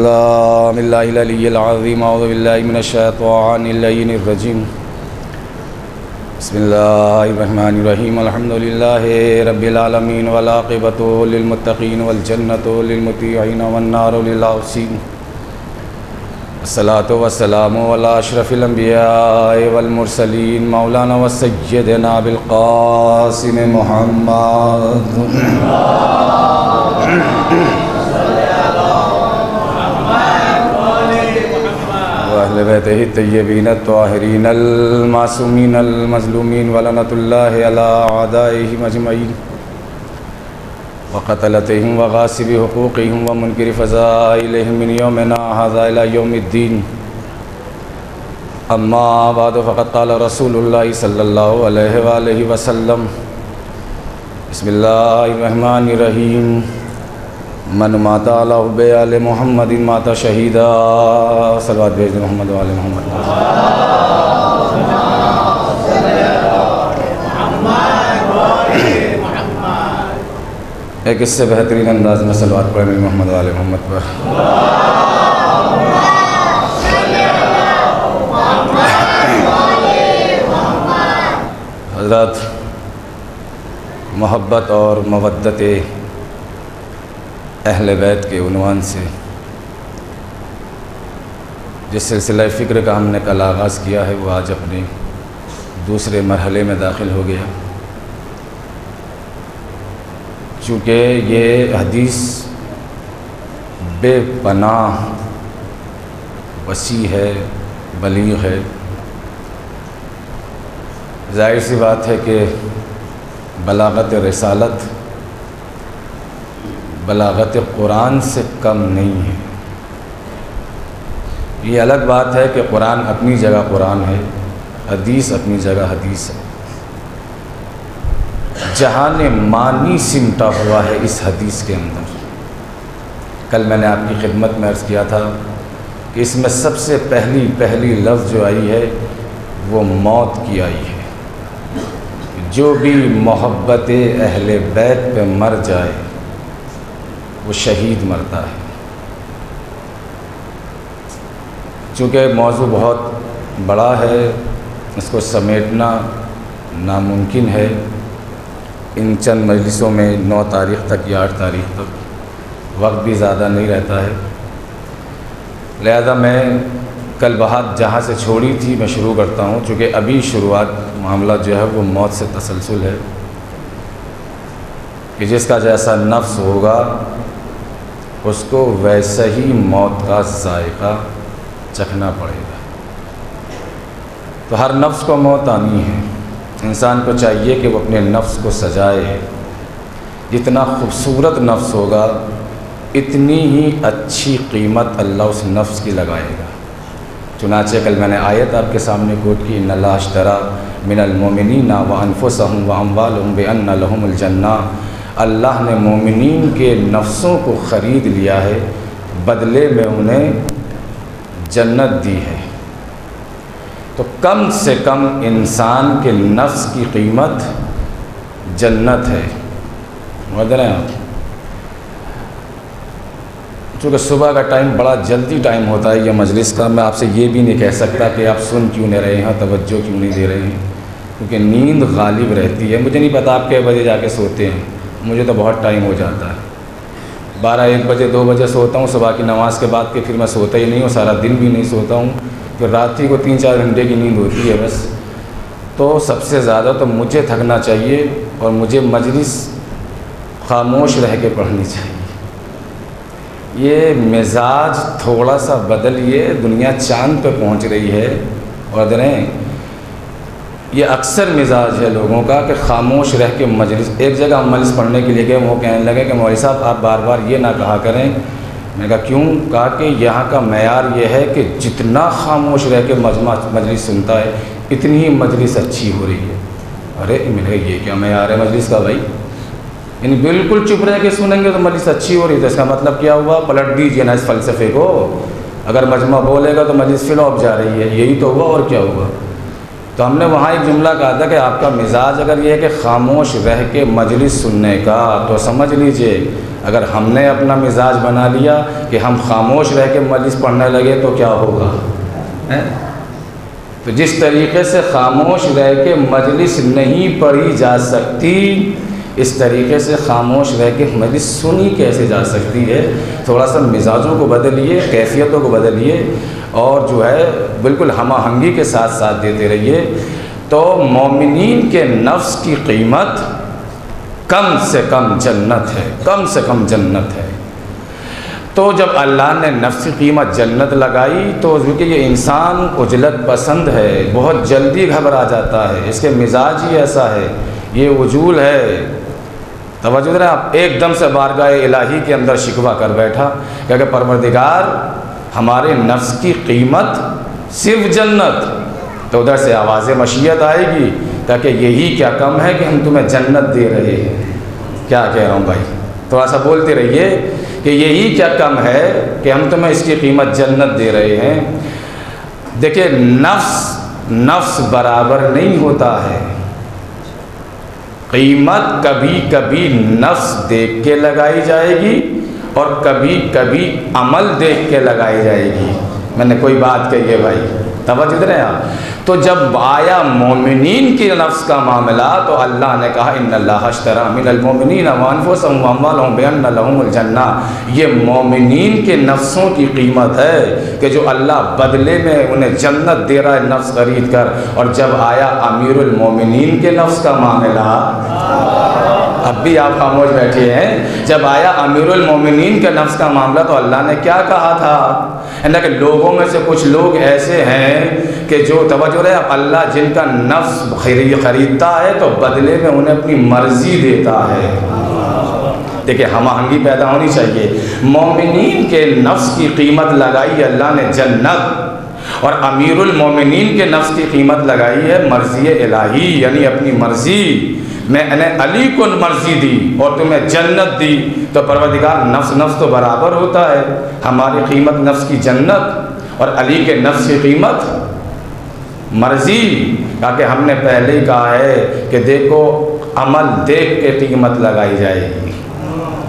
بالله العلي العظيم أعوذ بالله من الشيطان اللعين الرجيم بسم الله الرحمن الرحيم الحمد لله رب العالمين والعاقبة للمتقين والجنة للمطيعين والنار للعاصين الصلاة والسلام على أشرف الأنبياء والمرسلين مولانا وسيدنا بالقاسم محمد وأهل بيته الطيبين الطاهرين المعصومين المظلومين ولعنة الله على أعدائهم أجمعين وقتلتهم وغاصب حقوقهم ومنكر فضائلهم من يومنا هذا إلى يوم الدين أما بعد فقد قال رسول الله صلى الله عليه وآله وسلم بسم الله الرحمن الرحيم من مات على حب آل محمد مات شہیدا صلوات بھیج دیں محمد وآل محمد ایک اس سے بہترین انداز میں صلوات پڑھیں محمد وآل محمد پر حضرات، محبت اور مودت اہل بیت کے عنوان سے جس سلسلہ فکر کا ہم نے کل آغاز کیا ہے وہ آج اپنے دوسرے مرحلے میں داخل ہو گیا، چونکہ یہ حدیث بے پناہ وسیع ہے، بلیغ ہے۔ ظاہر سی بات ہے کہ بلاغت رسالت بلاغت قرآن سے کم نہیں ہے۔ یہ الگ بات ہے کہ قرآن اپنی جگہ قرآن ہے، حدیث اپنی جگہ حدیث ہے۔ جہان معنی سمٹا ہوا ہے اس حدیث کے اندر۔ کل میں نے آپ کی خدمت میں عرض کیا تھا کہ اس میں سب سے پہلی لفظ جو آئی ہے وہ موت کی آئی ہے۔ جو بھی محبت اہل بیت پہ مر جائے وہ شہید مرتا ہے۔ چونکہ موضوع بہت بڑا ہے، اس کو سمیٹنا ناممکن ہے ان چند مجلسوں میں، 9 تاریخ تک یا 8 تاریخ تک وقت بھی زیادہ نہیں رہتا ہے۔ لہذا میں کل بات جہاں سے چھوڑی تھی میں شروع کرتا ہوں، چونکہ ابھی شروعات معاملہ جو ہے وہ موت سے تسلسل ہے کہ جس کا جیسا نفس ہوگا اس کو ویسا ہی موت کا ذائقہ چکھنا پڑے گا۔ تو ہر نفس کو موت آنی ہے، انسان کو چاہیے کہ وہ اپنے نفس کو سجائے۔ جتنا خوبصورت نفس ہوگا اتنی ہی اچھی قیمت اللہ اس نفس کی لگائے گا۔ چنانچہ کل میں نے آیت آپ کے سامنے کوٹ کی، ان اللہ اشتری من المؤمنین وانفسهم واموالهم بان لهم الجنہ۔ اللہ نے مومنین کے نفسوں کو خرید لیا ہے، بدلے میں انہیں جنت دی ہے۔ تو کم سے کم انسان کے نفس کی قیمت جنت ہے۔ مدر ہیں آپ، چونکہ صبح کا ٹائم بڑا جلدی ٹائم ہوتا ہے یہ مجلس کا، میں آپ سے یہ بھی نہیں کہہ سکتا کہ آپ سن کیوں نہیں رہے ہیں، توجہ کیوں نہیں دے رہے ہیں، کیونکہ نیند غالب رہتی ہے۔ مجھے نہیں پتہ آپ کئے بجے جا کے سوتے ہیں، مجھے تو بہت ٹائم ہو جاتا ہے، 12-1 بجے 2 بجے سوتا ہوں، صبح کی نماز کے بعد کے پھر میں سوتا ہی نہیں ہوں، سارا دن بھی نہیں سوتا ہوں، پھر رات ہی کو 3-4 گھنٹے کی نیند ہوتی ہے بس۔ تو سب سے زیادہ تو مجھے تھکنا چاہیے اور مجھے مجلس خاموش رہ کے پڑھنی چاہیے۔ یہ مزاج تھوڑا سا بدلیے، دنیا چاند پہ پہنچ رہی ہے، اور دریں یہ اکثر مزاج ہے لوگوں کا کہ خاموش رہ کے مجلس، ایک جگہ ہم مجلس پڑھنے کے لیے گئے، وہ کہنے لگے کہ مولوی صاحب آپ بار بار یہ نہ کہا کریں۔ میں نے کہا کیوں؟ کہا کہ یہاں کا معیار یہ ہے کہ جتنا خاموش رہ کے مجلس سنتا ہے اتنی ہی مجلس اچھی ہو رہی ہے۔ ارے میں نے کہا یہ کیا معیار ہے مجلس کا بھائی؟ یعنی بالکل چپ رہ کے سنیں گے تو مجلس اچھی ہو رہی ہے، تو اس کا مطلب کیا ہوا؟ پلٹ دیجیے نا اس فلسفے کو۔ اگر مجمع بولے گا تو مجلس فلوپ جا رہی ہے، یہی تو ہوا، اور کیا ہوا؟ تو ہم نے وہاں ایک جملہ کہا تھا کہ آپ کا مزاج اگر یہ ہے کہ خاموش رہ کے مجلس سننے کا، تو سمجھ لیجئے اگر ہم نے اپنا مزاج بنا لیا کہ ہم خاموش رہ کے مجلس پڑھنے لگے تو کیا ہوگا؟ تو جس طریقے سے خاموش رہ کے مجلس نہیں پڑھی جا سکتی، اس طریقے سے خاموش رہ کے مجلس سنی کیسے جا سکتی ہے؟ تھوڑا سا مزاجوں کو بدلیے، کیفیتوں کو بدلیے، اور جو ہے بالکل ہم آہنگی کے ساتھ ساتھ دیتے رہیے۔ تو مومنین کے نفس کی قیمت کم سے کم جنت ہے، کم سے کم جنت ہے۔ تو جب اللہ نے نفس کی قیمت جنت لگائی تو کیونکہ یہ انسان عجلت پسند ہے، بہت جلدی گھبرا جاتا ہے، اس کے مزاج ہی ایسا ہے، یہ عجول ہے۔ توجہ دیں آپ، ایک دم سے بارگاہ الہی کے اندر شکوہ کر بیٹھا کہ پروردگار ہمارے نفس کی قیمت صرف جنت، تو ادھر سے آواز مشیت آئے گی تاکہ یہی کیا کم ہے کہ ہم تمہیں جنت دے رہے ہیں۔ کیا کہہ رہا ہوں بھائی، تھوڑا سا بولتے رہیے کہ یہی کیا کم ہے کہ ہم تمہیں اس کی قیمت جنت دے رہے ہیں۔ دیکھیں نفس برابر نہیں ہوتا ہے، قیمت کبھی کبھی نفس دیکھ کے لگائی جائے گی اور کبھی کبھی عمل دیکھ کے لگائی جائے گی۔ میں نے کوئی بات کہی ہے بھائی، توجہ دیں آپ۔ تو جب آیا مومنین کی نفس کا معاملہ تو اللہ نے کہا ان اللہ اشتری من المؤمنین وانفسهم واموالهم بان لهم الجنہ، یہ مومنین کے نفسوں کی قیمت ہے کہ جو اللہ بدلے میں انہیں جنت دے رہا ہے نفس خرید کر۔ اور جب آیا امیر المومنین کے نفس کا معاملہ، اب بھی آپ خاموش بیٹھے ہیں، جب آیا امیر المومنین کے نفس کا معاملہ تو اللہ نے کیا کہا تھا؟ کہ لوگوں میں سے کچھ لوگ ایسے ہیں کہ جو توجہ رہے، اللہ جن کا نفس خریدتا ہے تو بدلے میں انہیں اپنی مرضی دیتا ہے۔ دیکھیں ہم آہنگی پیدا ہونی چاہیے۔ مومنین کے نفس کی قیمت لگائی اللہ نے جنت، اور امیر المومنین کے نفس کی قیمت لگائی ہے مرضی الہی، یعنی اپنی مرضی۔ میں نے علی کو مرضی دی اور تمہیں جنت دی، تو پروردگار نفس تو برابر ہوتا ہے، ہماری قیمت نفس کی جنت اور علی کے نفس کی قیمت مرضی۔ تاکہ ہم نے پہلے ہی کہا ہے کہ دیکھو عمل دیکھ کے قیمت لگائی جائے گی،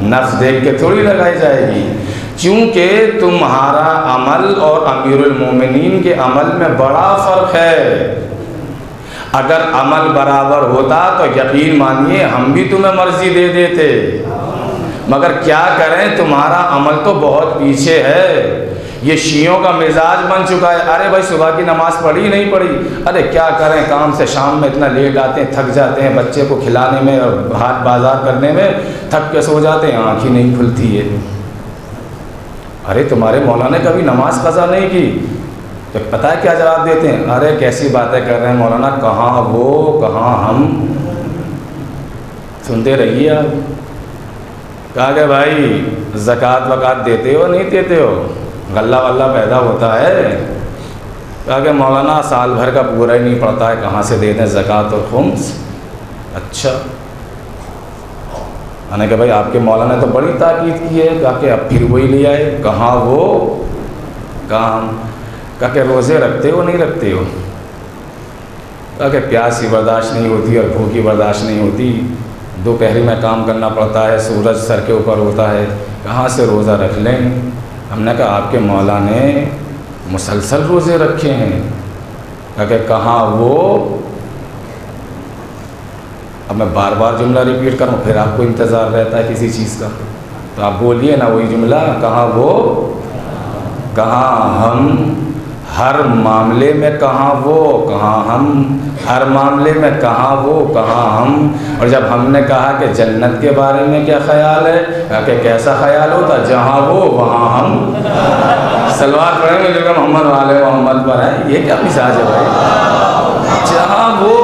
نفس دیکھ کے تھوڑی لگائی جائے گی، چونکہ تمہارا عمل اور امیر المومنین کے عمل میں بڑا فرق ہے۔ اگر عمل برابر ہوتا تو یقین مانیے ہم بھی تمہیں مرضی دے دیتے، مگر کیا کریں تمہارا عمل تو بہت پیچھے ہے۔ یہ شیعوں کا مزاج بن چکا ہے، ارے بھائی صبح کی نماز پڑھی نہیں پڑھی، ارے کیا کریں کام سے شام میں اتنا لیٹ آتے ہیں، تھک جاتے ہیں، بچے کو کھلانے میں اور ہاتھ بازار کرنے میں تھک کے سو جاتے ہیں، آنکھ ہی نہیں کھلتی ہے۔ ارے تمہارے مولانا نے کبھی نماز قضا نہیں کی، تو پتہ ہے کیا جواب دیتے ہیں؟ ارے کیسی باتیں کر رہے ہیں مولانا، کہاں وہ کہاں ہم۔ سنتے رہیے آپ۔ کہا کہ بھائی زکوٰۃ وکات دیتے ہو نہیں دیتے ہو؟ غلہ واللہ پیدا ہوتا ہے۔ کہا کہ مولانا سال بھر کا پورا ہی نہیں پڑتا ہے، کہاں سے دے دیں زکوٰۃ اور خمس؟ اچھا، میں نے کہا بھائی آپ کے مولانا نے تو بڑی تاکید کی ہے، کہا کہ اب پھر وہی لے آئے، کہاں وہ کہاں ہم۔ کہا کہ روزے رکھتے ہو نہیں رکھتے ہو؟ کہا کہ پیاس ہی برداشت نہیں ہوتی اور بھوک ہی برداشت نہیں ہوتی، دوپہر میں کام کرنا پڑتا ہے، سورج سر کے اوپر ہوتا ہے، کہاں سے روزہ رکھ لیں؟ ہم نے کہا آپ کے مولا نے مسلسل روزے رکھے ہیں۔ کہا کہ کہاں وہ؟ اب میں بار بار جملہ ریپیٹ کروں پھر آپ کو انتظار رہتا ہے کسی چیز کا، تو آپ بولیے نا وہی جملہ، کہاں وہ کہاں ہم، ہر معاملے میں کہاں وہ کہاں ہم، ہر معاملے میں کہاں وہ کہاں ہم۔ اور جب ہم نے کہا کہ جنت کے بارے میں کیا خیال ہے، کہا کہ کیسا خیال ہوتا، جہاں وہ وہاں ہم۔ سلوات پڑھیں گے جو محمد والے محمد پر ہے، یہ کیا مزاج ہے بھائی؟ جہاں وہ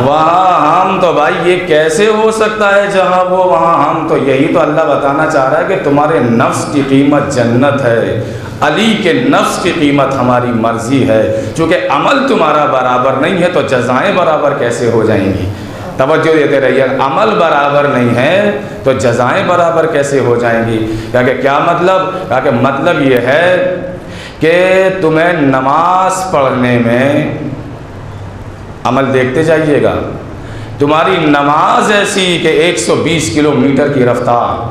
وہاں ہم، تو بھائی یہ کیسے ہو سکتا ہے جہاں وہ وہاں ہم؟ تو یہی تو اللہ بتانا چاہ رہا ہے کہ تمہارے نفس کی قیمت جنت ہے، علی کے نفس کی قیمت ہماری مرضی ہے۔ چونکہ عمل تمہارا برابر نہیں ہے تو جزائیں برابر کیسے ہو جائیں گی؟ توجہ دیتے رہیے، عمل برابر نہیں ہے تو جزائیں برابر کیسے ہو جائیں گی؟ کہا کہ کیا مطلب؟ کہا کہ مطلب یہ ہے کہ تمہیں نماز پڑھنے میں عمل دیکھتے جائیے گا، تمہاری نماز ایسی کہ 120 کلومیٹر کی رفتار،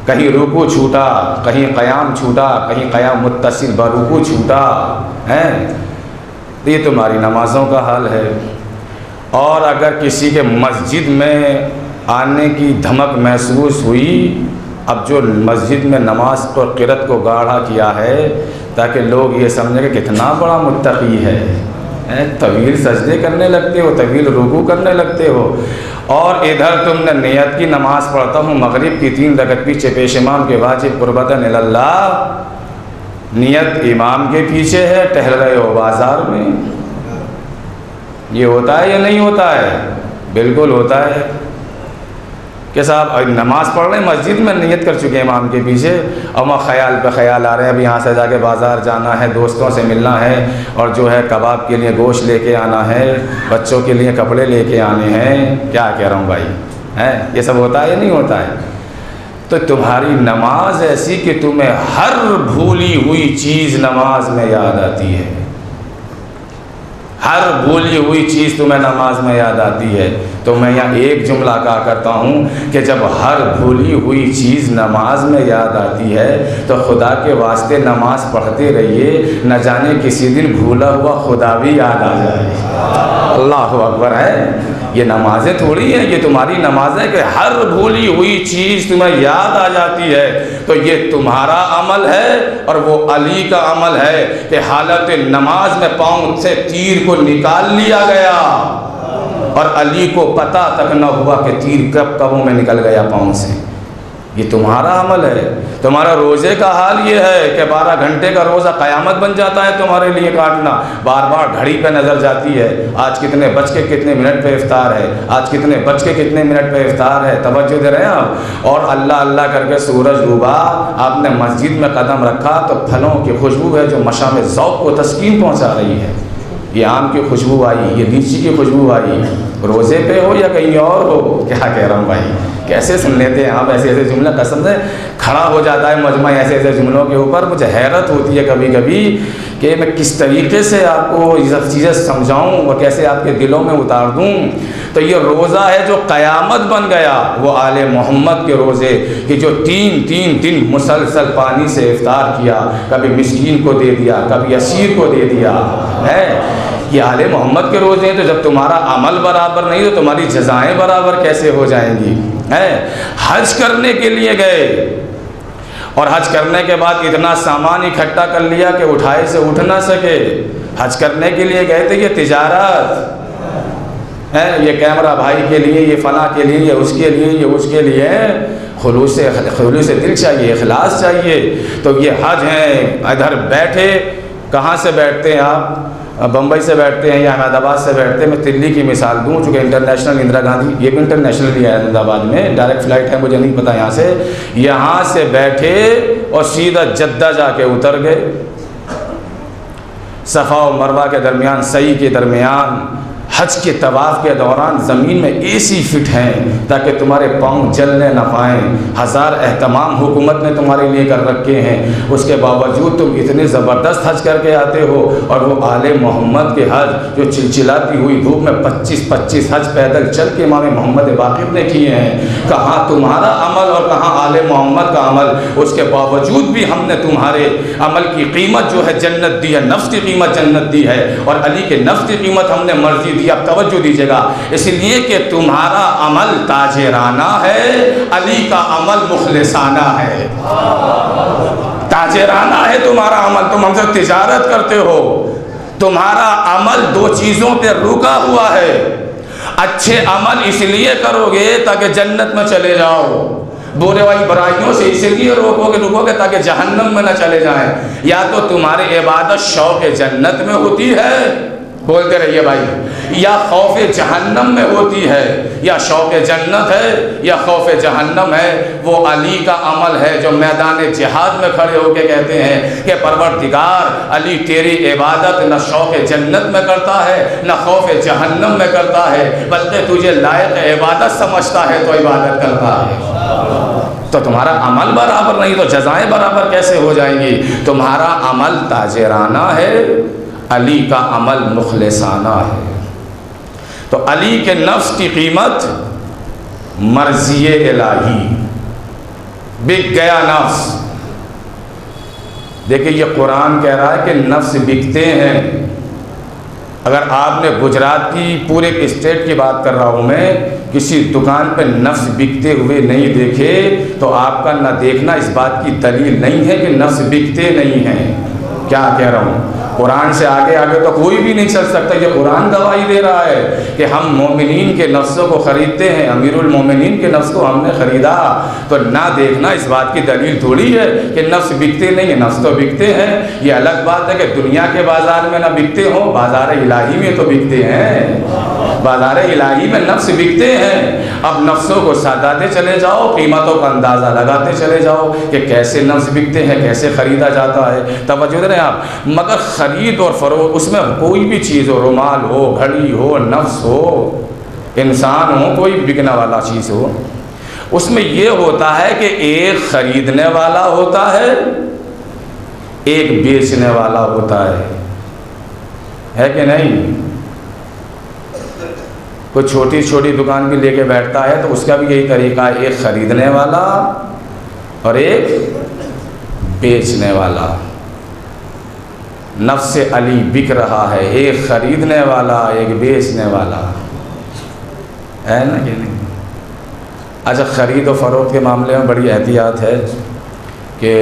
کہیں رکوع چھوٹا، کہیں قیام چھوٹا، کہیں قیام متصل برکوع چھوٹا ہے، یہ تمہاری نمازوں کا حال ہے۔ اور اگر کسی کے مسجد میں آنے کی دھمک محسوس ہوئی، اب جو مسجد میں نماز کو قرت کو گاڑھا کیا ہے تاکہ لوگ یہ سمجھیں کہ کتنا بڑا متقی ہے، طویل سجدے کرنے لگتے ہو، طویل رکوع کرنے لگتے ہو، اور ادھر تم نے نیت کی نماز پڑھتا ہوں مغرب کی 3 رکعت پیچھے پیش امام کے واجب قربتاً اللہ، نیت امام کے پیچھے ہے، ٹہل رہے ہو بازار میں۔ یہ ہوتا ہے یا نہیں ہوتا ہے؟ بالکل ہوتا ہے کہ صاحب نماز پڑھ رہے ہیں مسجد میں، نیت کر چکے ہیں امام کے پیچھے، اور وہاں خیال پہ خیال آ رہے ہیں ابھی یہاں سے جا کے بازار جانا ہے، دوستوں سے ملنا ہے، اور جو ہے کباب کے لیے گوشت لے کے آنا ہے، بچوں کے لیے کپڑے لے کے آنے ہیں، کیا کہہ رہا ہوں بھائی، یہ سب ہوتا ہے یا نہیں ہوتا ہے؟ تو تمہاری نماز ایسی کہ تمہیں ہر بھولی ہوئی چیز نماز میں یاد آتی ہے، ہر بھولی ہوئی چیز تمہیں نماز میں یاد آتی ہے۔ تو میں یہاں ایک جملہ کہا کرتا ہوں کہ جب ہر بھولی ہوئی چیز نماز میں یاد آتی ہے تو خدا کے واسطے نماز پڑھتے رہیے، نہ جانے کسی دن بھولا ہوا خدا بھی یاد آ جائے۔ اللہ اکبر ہے، یہ نمازیں تھوڑی ہیں، یہ تمہاری نمازیں کہ ہر بھولی ہوئی چیز تمہیں یاد آ جاتی ہے، تو یہ تمہارا عمل ہے اور وہ علی کا عمل ہے کہ حالت نماز میں پاؤں سے تیر کو نکال لیا گیا اور علی کو پتہ تک نہ ہوا کہ تیر کب کبوں میں نکل گیا پاؤں سے۔ یہ تمہارا عمل ہے۔ تمہارا روزے کا حال یہ ہے کہ 12 گھنٹے کا روزہ قیامت بن جاتا ہے تمہارے لیے کاٹنا، بار بار گھڑی پہ نظر جاتی ہے، آج کتنے بج کے کتنے منٹ پہ افطار ہے، آج کتنے بج کے کتنے منٹ پہ افطار ہے، توجہ دے رہے ہیں آپ؟ اور اللہ اللہ کر کے سورج ڈوبا، آپ نے مسجد میں قدم رکھا تو پھلوں کی خوشبو ہے جو مشام ذوق کو تسکین پہنچا رہی ہے، یہ آم کی خوشبو آئی، یہ لیچی کی خوشبو آئی، روزے پہ ہو یا کہیں اور ہو، کیا کہہ رہا ہوں بھائی، کیسے سن لیتے ہیں آپ ایسے ایسے جملے، قسم سے کھڑا ہو جاتا ہے مجمع ایسے ایسے جملوں کے اوپر۔ مجھے حیرت ہوتی ہے کبھی کبھی کہ میں کس طریقے سے آپ کو یہ سب چیزیں سمجھاؤں اور کیسے آپ کے دلوں میں اتار دوں۔ تو یہ روزہ ہے جو قیامت بن گیا، وہ آل محمد کے روزے کہ جو 3 دن مسلسل پانی سے افطار کیا، کبھی مسکین کو دے دیا، کبھی اسیر کو دے دیا ہے، یہ آل محمد کے روزے ہیں۔ تو جب تمہارا عمل برابر نہیں تو تمہاری جزائیں برابر کیسے ہو جائیں گی؟ حج کرنے کے لیے گئے اور حج کرنے کے بعد اتنا سامان اکٹھا کر لیا کہ اٹھائے سے اٹھ نہ سکے۔ حج کرنے کے لیے گئے تھے، یہ تجارت ہے، یہ کیمرہ بھائی کے لیے، یہ فلاں کے لیے، یہ اس کے لیے، یہ اس کے لیے، خلوص سے دل چاہیے، اخلاص چاہیے۔ تو یہ حج ہیں، ادھر بیٹھے، کہاں سے بیٹھتے ہیں آپ؟ بمبئی سے بیٹھتے ہیں یا احمد آباد سے بیٹھتے ہیں۔ میں دلی کی مثال دوں، چونکہ انٹرنیشنل اندرا گاندھی، یہ بھی انٹرنیشنل ہی ہے احمد آباد میں، ڈائریکٹ فلائٹ ہے، مجھے نہیں پتہ یہاں سے بیٹھے اور سیدھا جدہ جا کے اتر گئے، صفا و مروہ کے درمیان، سعی کے درمیان، حج کے طواف کے دوران زمین میں ایسی فٹ ہیں تاکہ تمہارے پاؤں جلنے نہ پائیں، 1000 اہتمام حکومت نے تمہارے لیے کر رکھے ہیں، اس کے باوجود تم اتنے زبردست حج کر کے آتے ہو۔ اور وہ آل محمد کے حج جو چلچلاتی ہوئی دھوپ میں 25 حج پیدل چل کے امام محمد باقر نے کیے ہیں، کہاں تمہارا عمل اور کہاں آل محمد کا عمل؟ اس کے باوجود بھی ہم نے تمہارے عمل کی قیمت جو ہے جنت دی ہے، نفس کی قیمت جنت دی ہے، اور علی کے نفس کی قیمت ہم نے مرضی دی۔ اب توجہ دیجیے گا، اس لیے کہ تمہارا عمل تاجرانہ ہے، علی کا عمل مخلصانہ ہے۔ تاجرانہ ہے تمہارا عمل، تم ہم سے تجارت کرتے ہو، تمہارا عمل 2 چیزوں پہ رکا ہوا ہے۔ اچھے عمل اس لیے کرو گے تاکہ جنت میں چلے جاؤ، برے والی برائیوں سے اس لیے رکو گے تاکہ جہنم میں نہ چلے جائیں۔ یا تو تمہاری عبادت شوق جنت میں ہوتی ہے، بولتے رہیے بھائی، یا خوف جہنم میں ہوتی ہے، یا شوق جنت ہے یا خوف جہنم ہے۔ وہ علی کا عمل ہے جو میدان جہاد میں کھڑے ہو کے کہتے ہیں کہ پروردگار علی تیری عبادت نہ شوق جنت میں کرتا ہے نہ خوف جہنم میں کرتا ہے، بلکہ تجھے لائق عبادت سمجھتا ہے تو عبادت کرتا ہے۔ تو تمہارا عمل برابر نہیں تو جزائیں برابر کیسے ہو جائیں گی؟ تمہارا عمل تاجرانہ ہے، علی کا عمل مخلصانہ ہے۔ تو علی کے نفس کی قیمت مرضی الہی، بک گیا نفس۔ دیکھیں یہ قرآن کہہ رہا ہے کہ نفس بکتے ہیں۔ اگر آپ نے گجرات کی پورے اسٹیٹ کی بات کر رہا ہوں میں، کسی دکان پہ نفس بکتے ہوئے نہیں دیکھے تو آپ کا نہ دیکھنا اس بات کی دلیل نہیں ہے کہ نفس بکتے نہیں ہیں۔ کیا کہہ رہا ہوں؟ قرآن سے آگے تو کوئی بھی نہیں چل سکتا۔ یہ قرآن گواہی دے رہا ہے کہ ہم مومنین کے نفسوں کو خریدتے ہیں، امیر المومنین کے نفس کو ہم نے خریدا۔ تو نہ دیکھنا اس بات کی دلیل تھوڑی ہے کہ نفس بکتے نہیں ہیں، نفس تو بکتے ہیں۔ یہ الگ بات ہے کہ دنیا کے بازار میں نہ بکتے ہوں، بازار الہی میں تو بکتے ہیں، بازار الہی میں نفس بکتے ہیں۔ اب نفسوں کو ساتھاتے چلے جاؤ، قیمتوں کا اندازہ لگاتے چلے جاؤ کہ کیسے نفس بکتے ہیں، کیسے خریدا جاتا ہے۔ توجہ دیں آپ، مگر خرید اور فروخت اس میں کوئی بھی چیز ہو، رومال ہو، گھڑی ہو، نفس ہو، انسان ہو، کوئی بکنے والا چیز ہو، اس میں یہ ہوتا ہے کہ ایک خریدنے والا ہوتا ہے، ایک بیچنے والا ہوتا ہے کہ نہیں؟ کوئی چھوٹی چھوٹی دکان بھی لے کے بیٹھتا ہے تو اس کا بھی یہی طریقہ ہے، ایک خریدنے والا اور ایک بیچنے والا۔ نفس علی بک رہا ہے، ایک خریدنے والا ایک بیچنے والا ہے نا کہ نہیں؟ اچھا، خرید و فروخت کے معاملے میں بڑی احتیاط ہے کہ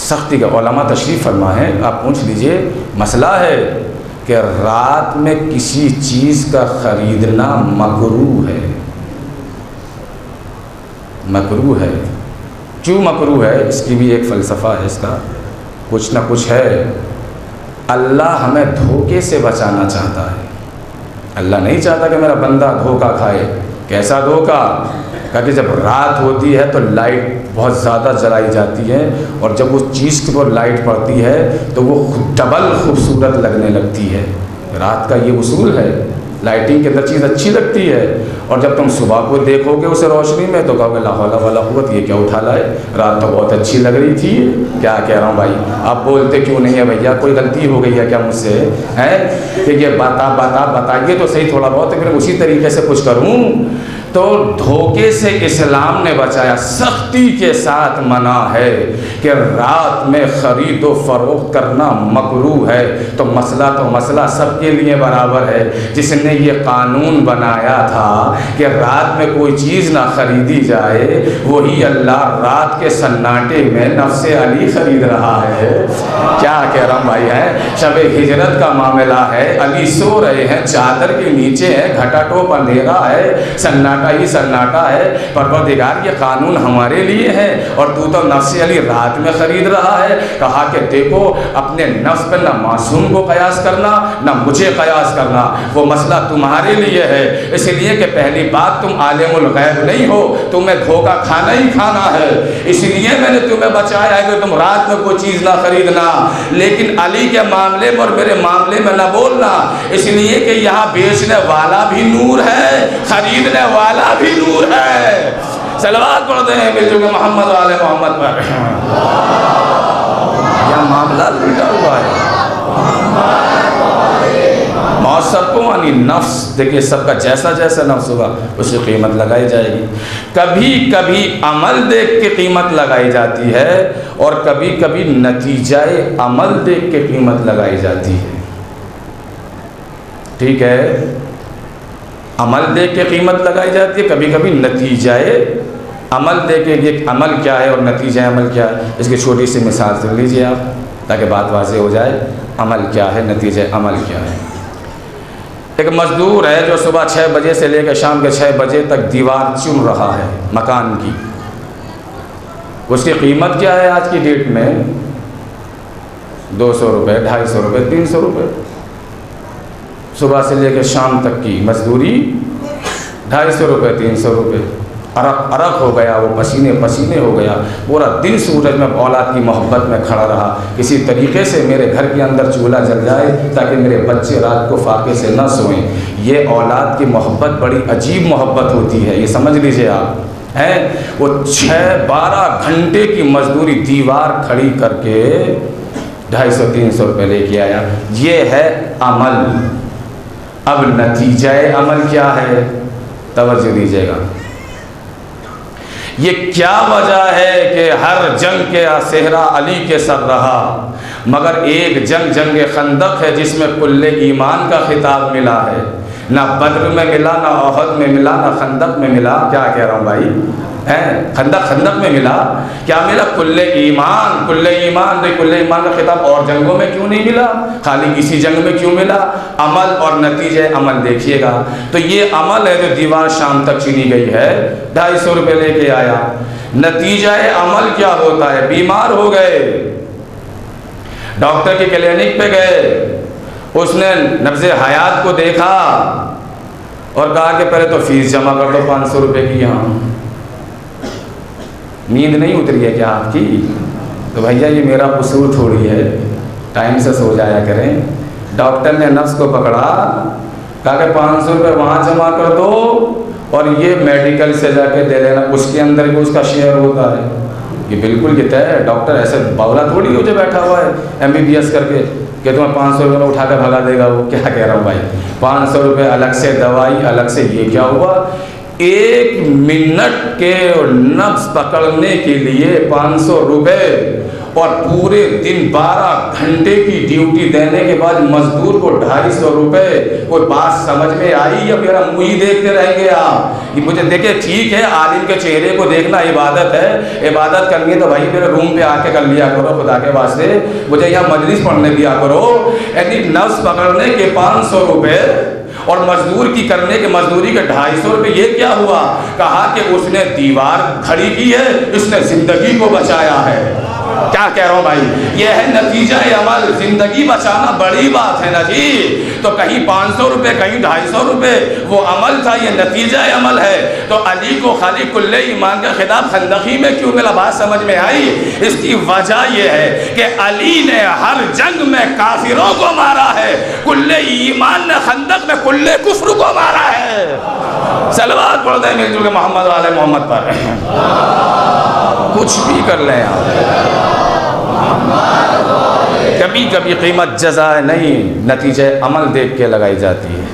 سختی کا علماء تشریف فرما ہے، آپ پوچھ لیجئے۔ مسئلہ ہے کہ رات میں کسی چیز کا خریدنا مکروہ ہے، مکروہ ہے۔ کیوں مکروہ ہے؟ اس کی بھی ایک فلسفہ ہے، اس کا کچھ نہ کچھ ہے۔ اللہ ہمیں دھوکے سے بچانا چاہتا ہے۔ اللہ نہیں چاہتا کہ میرا بندہ دھوکہ کھائے۔ کیسا دھوکہ؟ کہ جب رات ہوتی ہے تو لائٹ بہت زیادہ جلائی جاتی ہے، اور جب اس چیز کے اوپر لائٹ پڑتی ہے تو وہ ڈبل خوبصورت لگنے لگتی ہے۔ رات کا یہ اصول ہے، لائٹنگ کے اندر چیز اچھی لگتی ہے، اور جب تم صبح کو دیکھو گے اسے روشنی میں تو کہو گے لا حول ولا قوت، یہ کیا اٹھا لائے، رات تو بہت اچھی لگ رہی تھی۔ کیا کہہ رہا ہوں بھائی؟ آپ بولتے کیوں نہیں ہے بھیا؟ کوئی غلطی ہو گئی ہے کیا مجھ سے؟ ہے کہ یہ بتائیے تو صحیح تھوڑا بہت، پھر اسی طریقے سے کچھ کروں۔ تو دھوکے سے اسلام نے بچایا، سختی کے ساتھ منع ہے کہ رات میں خرید و فروخت کرنا مکروہ ہے۔ تو مسئلہ سب کے لیے برابر ہے۔ جس نے یہ قانون بنایا تھا کہ رات میں کوئی چیز نہ خریدی جائے، وہی اللہ رات کے سناٹے میں نفس علی خرید رہا ہے۔ کیا کہہ رہا ہوں بھائی؟ ہے شب ہجرت کا معاملہ ہے، علی سو رہے ہیں، چادر کے نیچے ہے، گھٹا ٹوپ اندھیرا ہے، سناٹا ہی سناٹا ہے۔ پروردگار یہ قانون ہمارے لیے ہے اور تو نفس علی رات میں خرید رہا ہے۔ کہا کہ دیکھو، اپنے نفس پہ نہ معصوم کو قیاس کرنا نہ مجھے قیاس کرنا، وہ مسئلہ تمہارے لیے ہے۔ اس لیے کہ پہلی بات تم عالم الغیب نہیں ہو، تمہیں دھوکہ کھانا ہی کھانا ہے۔ اس لیے میں نے تمہیں بچایا ہے کہ تم رات میں کوئی چیز نہ خریدنا، لیکن علی کے معاملے میں اور میرے معاملے میں نہ بولنا، اس لیے کہ یہاں بیچنے والا بھی نور ہے، خریدنے والا بھی نور ہے۔ صلوات پڑھتے ہیں مل چکے محمد والے محمد پر۔ یہ معاملہ الٹا ہوا ہے۔ سب کو مانی نفس، دیکھیے سب کا جیسا جیسا نفس ہوگا اس کی قیمت لگائی جائے گی۔ کبھی کبھی عمل دیکھ کے قیمت لگائی جاتی ہے اور کبھی کبھی نتیجہ عمل دیکھ کے قیمت لگائی جاتی ہے۔ ٹھیک ہے، عمل دیکھ کے قیمت لگائی جاتی ہے، کبھی کبھی نتیجہ عمل دیکھ کے۔ یہ عمل کیا ہے اور نتیجہ عمل کیا ہے، اس کی چھوٹی سی مثال سن لیجیے آپ تاکہ بات واضح ہو جائے۔ عمل کیا ہے، نتیجہ عمل کیا ہے۔ ایک مزدور ہے جو صبح 6 بجے سے لے کے شام کے 6 بجے تک دیوار چن رہا ہے مکان کی۔ اس کی قیمت کیا ہے آج کی ڈیٹ میں؟ 200 روپے، 250 روپے، 300 روپے۔ صبح سے لے کے شام تک کی مزدوری 250 روپے، 300 روپے۔ عرق ہو گیا، وہ پسینے پسینے ہو گیا، پورا دن سورج میں اولاد کی محبت میں کھڑا رہا، کسی طریقے سے میرے گھر کے اندر چولہا جل جائے تاکہ میرے بچے رات کو فاقے سے نہ سوئیں۔ یہ اولاد کی محبت بڑی عجیب محبت ہوتی ہے، یہ سمجھ لیجئے آپ۔ ہیں، وہ 6-12 گھنٹے کی مزدوری دیوار کھڑی کر کے 250-300 روپے لے کے آیا۔ یہ ہے عمل۔ اب نتیجہ عمل کیا ہے؟ توجہ دیجیے گا۔ یہ کیا وجہ ہے کہ ہر جنگ کے صحرا علی کے سر رہا، مگر ایک جنگ خندق ہے جس میں کل ایمان کا خطاب ملا ہے؟ نہ بدر میں ملا، نہ احد میں ملا، نہ خندق میں ملا۔ کیا کہہ رہا ہوں بھائی؟ خندق میں ملا، کیا ملا؟ کل ایمان۔ کل ایمان کا خطاب اور جنگوں میں کیوں نہیں ملا؟ خالی اسی جنگ میں کیوں ملا؟ عمل اور نتیجہ عمل دیکھیے گا۔ تو یہ عمل ہے جو دیوار شام تک چنی گئی ہے، 250 روپے لے کے آیا۔ نتیجہ عمل کیا ہوتا ہے؟ بیمار ہو گئے، ڈاکٹر کی کلینک پہ گئے، اس نے نبض حیات کو دیکھا اور کہا کہ پہلے تو فیس جمع کر دو 500 روپے کی۔ یہاں نیند نہیں اتری ہے کیا آپ کی؟ تو بھیا یہ میرا قصور تھوڑی ہے، ٹائم سے سو جایا کریں۔ ڈاکٹر نے نفس کو پکڑا، کہا کہ 500 روپے وہاں جمع کر دو اور یہ میڈیکل سے جا کے دے دینا، اس کے اندر بھی اس کا شیئر ہوتا ہے۔ یہ بالکل یہ طے ہے۔ ڈاکٹر ایسے باولا تھوڑی ہو جو بیٹھا ہوا ہے MBBS کر کے کہ تمہیں 500 روپے اٹھا کے بھگا دے گا وہ۔ کیا کہہ رہا ہوں بھائی؟ 500 روپے الگ سے دوائی، الگ سے یہ کیا ہوا؟ 1 منٹ کے نبض پکڑنے کے لیے 500 روپے اور پورے دن 12 گھنٹے کی ڈیوٹی دینے کے بعد مزدور کو 250 روپے۔ کوئی بات سمجھ میں آئی یا میرا منہ ہی دیکھتے رہیں گے آپ؟ یہ مجھے دیکھیں، ٹھیک ہے عالم کے چہرے کو دیکھنا عبادت ہے، عبادت کرنی ہے تو بھائی میرے روم پہ آ کے کر لیا کرو، خدا کے واسطے مجھے یہاں مجلس پڑھنے دیا کرو۔ یعنی نفس پکڑنے کے 500 روپے اور مزدور کی کرنے کے مزدوری کے 250 روپے، یہ کیا ہوا؟ کہا کہ اس نے دیوار کھڑی کی ہے، اس نے زندگی کو بچایا ہے۔ کیا کہہ رہا ہوں بھائی؟ یہ ہے نتیجہ عمل۔ زندگی بچانا بڑی بات ہے نا جی۔ تو کہیں 500 روپے، کہیں 250 روپے، وہ عمل تھا، یہ نتیجہ عمل ہے۔ تو علی کو خالی کل ایمان کا خطاب خندقی میں کیوں ملا؟ بات سمجھ میں آئی؟ اس کی وجہ یہ ہے کہ علی نے ہر جنگ میں کافروں کو مارا ہے، کل ایمان نے خندق میں کل کفر کو مارا ہے۔ صلوات پڑھ دیں مل جل کے محمد و آل محمد پر۔ کچھ بھی کر لیں آپ، کبھی کبھی قیمت جزائے نہیں، نتیجہ عمل دیکھ کے لگائی جاتی ہے۔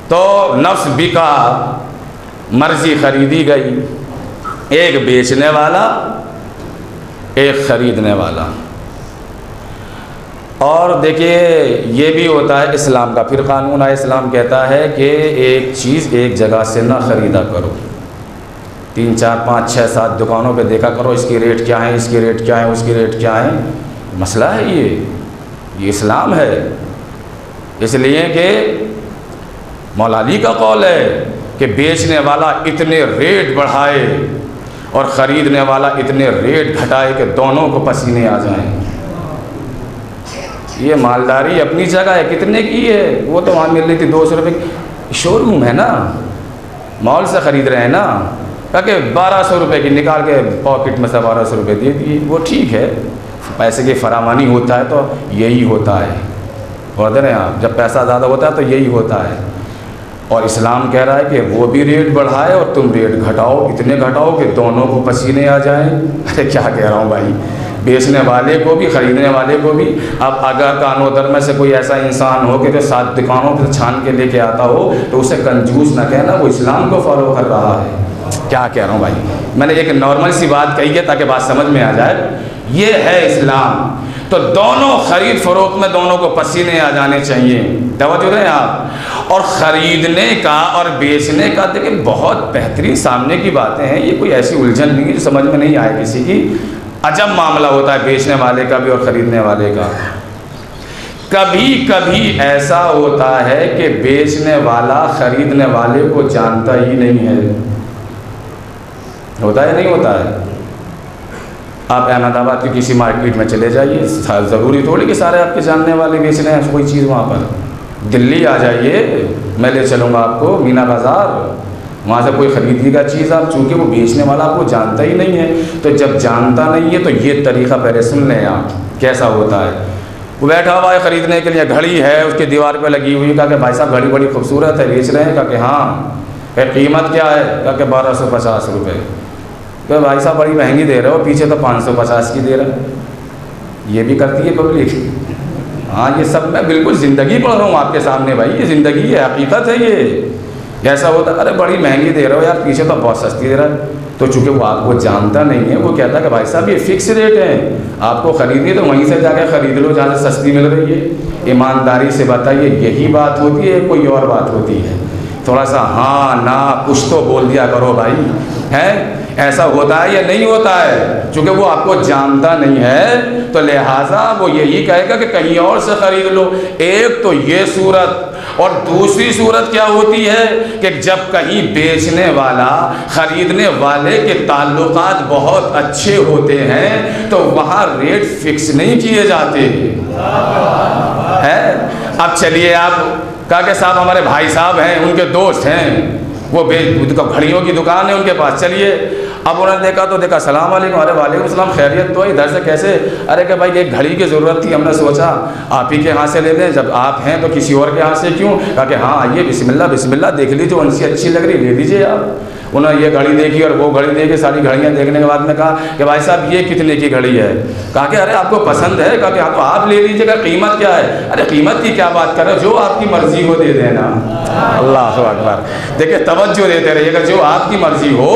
تو نفس بکا، مرضی خریدی گئی، ایک بیچنے والا، ایک خریدنے والا۔ اور دیکھیے یہ بھی ہوتا ہے اسلام کا پھر قانون ہے۔ اسلام کہتا ہے کہ ایک چیز ایک جگہ سے نہ خریدا کرو، 3 4 5 6 7 دکانوں پہ دیکھا کرو، اس کی ریٹ کیا ہے، اس کی ریٹ کیا ہے، اس کی ریٹ کیا ہے۔ مسئلہ ہے یہ اسلام ہے۔ اس لیے کہ مولا علی کا قول ہے کہ بیچنے والا اتنے ریٹ بڑھائے اور خریدنے والا اتنے ریٹ گھٹائے کہ دونوں کو پسینے آ جائیں۔ یہ مالداری اپنی جگہ ہے، کتنے کی ہے وہ تو وہاں مل رہی تھی 200 روپے کی، شو روم ہے نا، مال سے خرید رہے ہیں نا، کہ 1200 روپے کی نکال کے پاکٹ میں سے 1200 روپے دے دیے، وہ ٹھیک ہے۔ پیسے کی فراوانی ہوتا ہے تو یہی ہوتا ہے، غور ہیں آپ، جب پیسہ زیادہ ہوتا ہے تو یہی ہوتا ہے۔ اور اسلام کہہ رہا ہے کہ وہ بھی ریٹ بڑھائے اور تم ریٹ گھٹاؤ، اتنے گھٹاؤ کہ دونوں کو پسینے آ جائیں۔ ارے کیا کہہ رہا ہوں بھائی، بیچنے والے کو بھی خریدنے والے کو بھی۔ اب اگر کانو در میں سے کوئی ایسا انسان ہو کہ جو 7 دکانوں پہ چھان کے لے کے آتا ہو تو اسے کنجوس نہ کہنا، وہ اسلام کو فالو کر رہا ہے۔ کیا کہہ رہا ہوں بھائی، میں نے ایک نارمل سی بات کہی ہے تاکہ بات سمجھ میں آ جائے۔ یہ ہے اسلام۔ تو دونوں خرید فروخت میں دونوں کو پسینے آ جانے چاہیے، توجہ دیں آپ۔ اور خریدنے کا اور بیچنے کا دیکھیں بہت بہترین سامنے کی باتیں ہیں، یہ کوئی ایسی الجھن نہیں ہے جو سمجھ میں نہیں آئے کسی کی۔ عجب معاملہ ہوتا ہے بیچنے والے کا بھی اور خریدنے والے کا۔ کبھی کبھی ایسا ہوتا ہے کہ بیچنے والا خریدنے والے کو جانتا ہی نہیں ہے، ہوتا ہے نہیں ہوتا ہے؟ آپ احمد آباد کی کسی مارکیٹ میں چلے جائیے، ضروری تھوڑی کہ سارے آپ کے جاننے والے بیچ رہے ہیں کوئی چیز وہاں پر۔ دلی آ جائیے، میں لے چلوں گا آپ کو مینا بازار، وہاں سے کوئی خریدی کا چیز آپ، چونکہ وہ بیچنے والا آپ کو جانتا ہی نہیں ہے، تو جب جانتا نہیں ہے تو یہ طریقہ پہلے سن لیں آپ کیسا ہوتا ہے۔ وہ بیٹھا ہوا ہے خریدنے کے لیے، گھڑی ہے اس کے دیوار پہ لگی ہوئی، کہا کہ بھائی صاحب گھڑی بڑی خوبصورت ہے، بیچ رہے ہیں؟ کہا کہ ہاں۔ کہ قیمت کیا ہے؟ کہا کہ 1250 روپے۔ کہ بھائی صاحب بڑی مہنگی دے رہے ہو، پیچھے تو 550 کی دے رہے ہیں۔ یہ بھی کرتی ہے پبلک۔ ہاں یہ سب میں بالکل زندگی پڑھ رہا ہوں آپ کے سامنے بھائی، یہ زندگی ہے، حقیقت ہے یہ۔ ایسا ہوتا ہے ارے بڑی مہنگی دے رہے ہو یار، پیچھے تو بہت سستی دے رہا ہے۔ تو چونکہ وہ آپ کو جانتا نہیں ہے، وہ کہتا ہے کہ بھائی صاحب یہ فکس ریٹ ہے، آپ کو خریدنی ہے تو وہیں سے جا کے خرید لو جہاں سے سستی مل رہی ہے۔ ایمانداری سے بتائیے یہی بات ہوتی ہے، کوئی اور بات ہوتی ہے؟ تھوڑا سا ہاں نا کچھ تو بول دیا کرو بھائی، ہے ایسا ہوتا ہے یا نہیں ہوتا ہے؟ چونکہ وہ آپ کو جانتا نہیں ہے تو لہٰذا وہ یہی کہے گا کہ کہیں اور سے خرید لو۔ ایک تو یہ صورت، اور دوسری صورت کیا ہوتی ہے کہ جب کہیں بیچنے والا خریدنے والے کے تعلقات بہت اچھے ہوتے ہیں تو وہاں ریٹ فکس نہیں کیے جاتے ہیں۔ اب چلیے آپ کہا کہ صاحب ہمارے بھائی صاحب ہیں، ان کے دوست ہیں، وہ گھڑیوں کی دکان ہے ان کے پاس، چلیے۔ اب انہوں نے دیکھا تو دیکھا السلام علیکم، ارے وعلیکم السلام، خیریت تو ہے؟ ادھر سے کیسے؟ ارے کہ بھائی ایک گھڑی کی ضرورت تھی، ہم نے سوچا آپ ہی کے ہاں سے لے لیں، جب آپ ہیں تو کسی اور کے ہاں سے کیوں؟ کہا کہ ہاں آئیے بسم اللہ بسم اللہ، دیکھ لیجیے ان سے اچھی لگ رہی لے لیجیے آپ۔ انہوں نے یہ گھڑی دیکھی اور وہ گھڑی دیکھی، ساری گھڑیاں دیکھنے کے بعد میں کہا کہ بھائی صاحب یہ کتنے کی گھڑی ہے؟ کہا کہ ارے آپ کو پسند ہے؟ کہا کہ ہاں تو آپ لے لیجیے گا، قیمت کیا ہے؟ ارے قیمت کی کیا بات کر رہے ہو، جو آپ کی مرضی ہو دے دینا۔ اللہ اکبر، دیکھیں توجہ دیتے رہیے گا، جو آپ کی مرضی ہو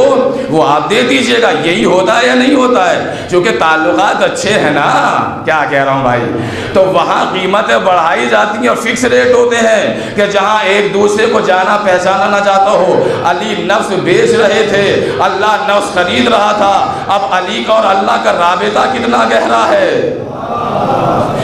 وہ آپ دے دیجیے گا۔ یہی ہوتا ہے یا نہیں ہوتا ہے؟ کیونکہ تعلقات اچھے ہیں نا، کیا کہہ رہا ہوں بھائی، تو وہاں قیمتیں بڑھائی جاتی ہیں اور فکس ریٹ ہوتے ہیں کہ جہاں ایک دوسرے کو جانا پہچانا نہ جاتا ہو۔ علی نفس بیچ رہے تھے، اللہ نفس خرید رہا تھا۔ اب علی کا اور اللہ کا رابطہ کتنا گہرا ہے،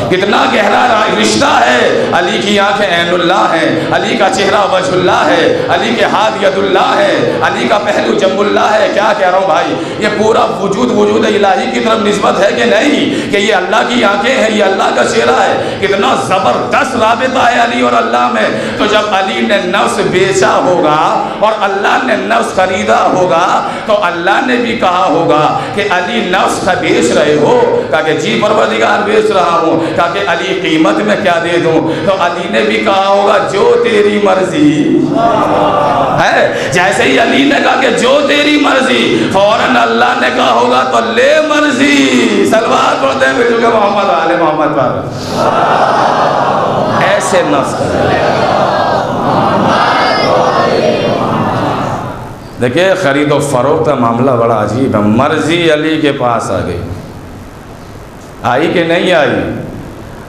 کتنا گہرا رشتہ ہے۔ علی کی آنکھیں عین اللہ ہیں، علی کا چہرہ وجہ اللہ ہے، علی کے ہاتھ ید اللہ ہے، علی کا پہلو جنب اللہ ہے۔ کیا کہہ رہا ہوں بھائی، یہ پورا وجود الہی کی طرف نسبت ہے کہ نہیں کہ یہ اللہ کی آنکھیں ہیں، یہ اللہ کا چہرہ ہے۔ کتنا زبردست رابطہ ہے علی اور اللہ میں۔ تو جب علی نے نفس بیچا ہوگا اور اللہ نے نفس خریدا ہوگا تو اللہ نے بھی کہا ہوگا کہ علی نفس بیچ رہے ہو؟ کہا کہ جی پروردگار بیچ رہا ہوں۔ کہا کہ علی قیمت میں کیا دے دوں؟ تو علی نے بھی کہا ہوگا جو تیری مرضی ہے۔ جیسے ہی علی نے کہا کہ جو تیری مرضی، فوراً اللہ نے کہا ہوگا تو لے مرضی۔ صلوات پڑھتے ہیں بھیجو کہ محمد آل محمد پر ایسے نفس دیکھیں، خرید و فروخت کا معاملہ بڑا عجیب ہے۔ مرضی علی کے پاس آ گئی، آئی کہ نہیں آئی؟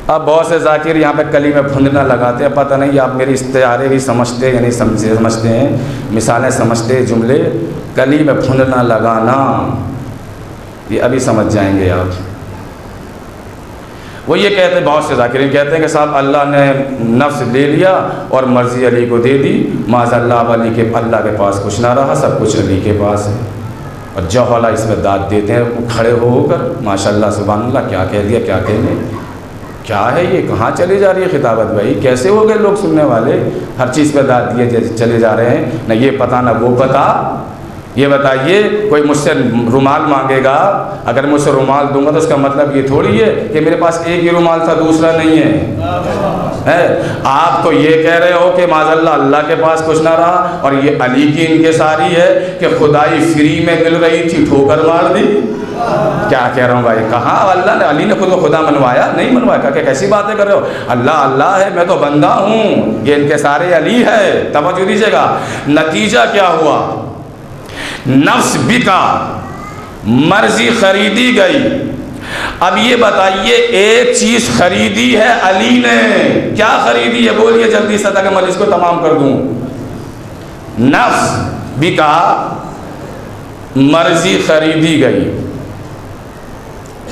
اب بہت سے ذاکر یہاں پہ کلی میں پھندنا لگاتے ہیں، پتہ نہیں آپ میری استعارے بھی سمجھتے یعنی سمجھتے ہیں، مثالیں سمجھتے، جملے کلی میں پھندنا لگانا، یہ ابھی سمجھ جائیں گے آپ۔ وہ یہ کہتے ہیں، بہت سے ذاکرین کہتے ہیں کہ صاحب اللہ نے نفس لے لیا اور مرضی علی کو دے دی، معاذ اللہ علی کے اللہ کے پاس کچھ نہ رہا، سب کچھ علی کے پاس ہے۔ اور جوہلا اس میں داد دیتے ہیں کھڑے ہو کر، ماشاءاللہ سبحان اللہ، کیا کہہ دیا، کیا کہنے، کیا ہے یہ، کہاں چلی جا رہی ہے خطابت بھائی؟ کیسے ہو گئے لوگ سننے والے، ہر چیز پہ داد دیے چلے جا رہے ہیں، نہ یہ پتہ نہ وہ پتہ۔ یہ بتائیے، کوئی مجھ سے رومال مانگے گا، اگر مجھ سے رومال دوں گا تو اس کا مطلب یہ تھوڑی ہے کہ میرے پاس ایک ہی رومال تھا دوسرا نہیں ہے۔ آپ تو یہ کہہ رہے ہو کہ معاذ اللہ اللہ کے پاس کچھ نہ رہا، اور یہ علی کی انکساری ہے کہ خدائی فری میں مل رہی تھی ٹھوکر مار دی۔ کیا کہہ رہا ہوں بھائی، کہاں اللہ نے، علی نے خود کو خدا منوایا؟ نہیں منوایا۔ کہا کہ کیسی باتیں کر رہے ہو، اللہ اللہ ہے، میں تو بندہ ہوں، یہ انکسار علی ہے۔ توجہ دیجیے گا، نتیجہ کیا ہوا؟ نفس بکا، مرضی خریدی گئی۔ اب یہ بتائیے، ایک چیز خریدی ہے علی نے، کیا خریدی ہے؟ بولیے جلدی سے تاکہ میں اس کو تمام کر دوں۔ نفس بکا، مرضی خریدی گئی،